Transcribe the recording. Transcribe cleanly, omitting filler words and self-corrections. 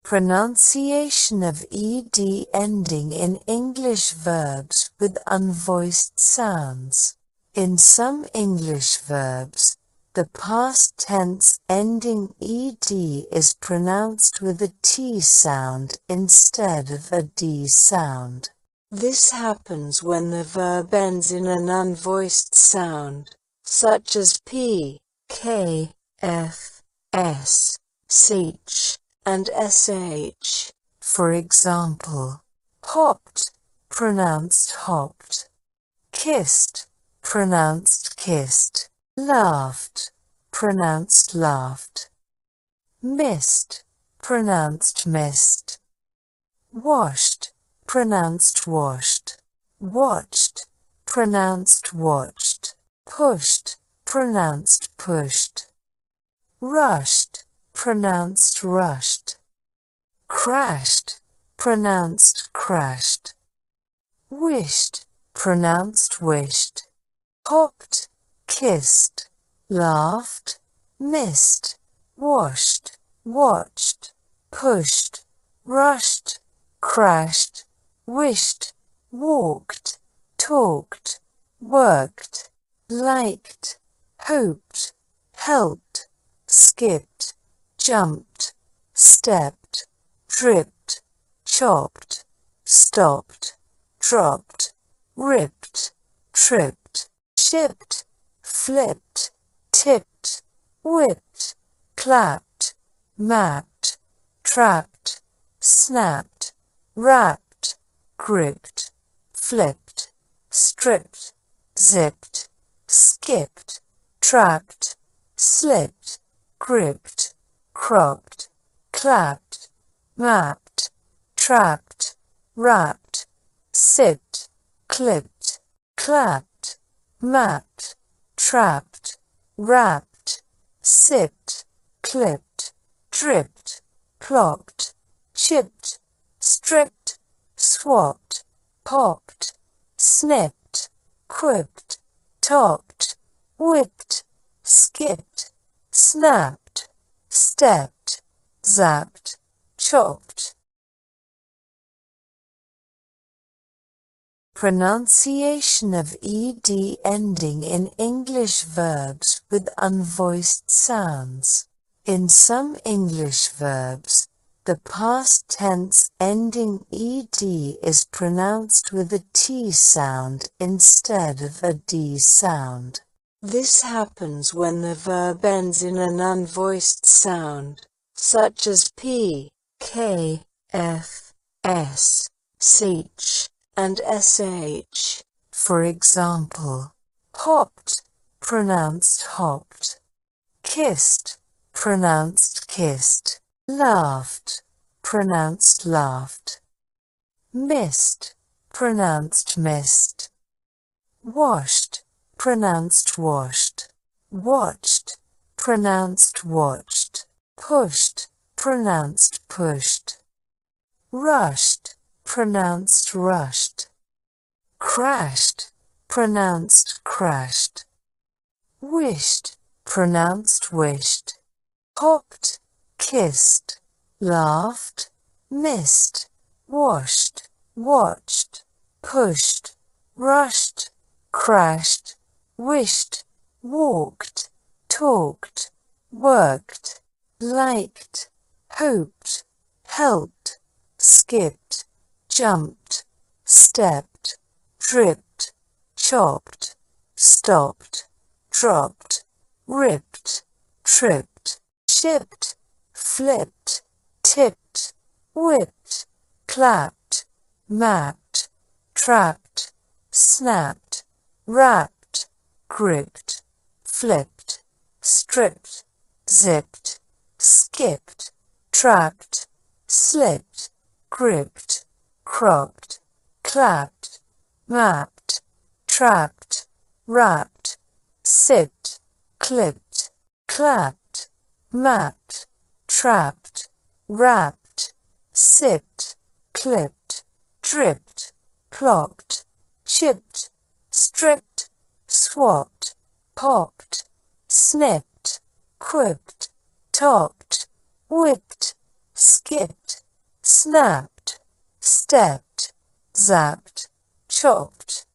Pronunciation of ed ending in English verbs with unvoiced sounds. In some English verbs, the past tense ending ed is pronounced with a t sound instead of a d sound. This happens when the verb ends in an unvoiced sound, such as p, k, f, s, ch, and sh. For example, hopped, pronounced hopped. Kissed, pronounced kissed. Laughed, pronounced laughed. Missed, pronounced missed. Washed, pronounced washed. Watched, pronounced watched. Pushed, pronounced pushed. Rushed, pronounced rushed. Crashed, pronounced crashed. Wished, pronounced wished. Hopped, kissed. Laughed, missed. Washed, watched. Pushed, rushed. Crashed, wished. Walked, talked. Worked, liked. Hoped, helped. Skipped, jumped, stepped, dripped, chopped, stopped, dropped, ripped, tripped, shipped, flipped, tipped, whipped, clapped, mapped, trapped, snapped, wrapped, gripped, flipped, stripped, zipped, skipped, trapped, slipped, gripped, cropped, clapped, mapped, trapped, wrapped, sipped, clipped, clapped, mapped, trapped, wrapped, sipped, clipped, dripped, plopped, chipped, stripped, swapped, popped, snipped, quipped, topped, whipped, skipped, snapped, stepped, zapped, chopped. Pronunciation of ed ending in English verbs with unvoiced sounds. In some English verbs, the past tense ending ed is pronounced with a t sound instead of a d sound. This happens when the verb ends in an unvoiced sound, such as p, k, f, s, ch, and sh. For example, hopped, pronounced hopped. Kissed, pronounced kissed. Laughed, pronounced laughed. Missed, pronounced missed. Washed, pronounced washed. Watched, pronounced watched. Pushed, pronounced pushed. Rushed, pronounced rushed. Crashed, pronounced crashed. Wished, pronounced wished. Hopped, kissed. Laughed, missed. Washed, watched. Pushed, rushed. Crashed, wished, walked, talked, worked, liked, hoped, helped, skipped, jumped, stepped, dripped, chopped, stopped, dropped, ripped, tripped, shipped, flipped, tipped, whipped, clapped, mapped, trapped, snapped, wrapped, gripped, flipped, stripped, zipped, skipped, trapped, slipped, gripped, cropped, clapped, mapped, trapped, wrapped, sipped, clipped, clapped, mapped, trapped, wrapped, sipped, clipped, dripped, plopped, chipped, stripped, swapped, popped, snipped, quipped, topped, whipped, skipped, snapped, stepped, zapped, chopped.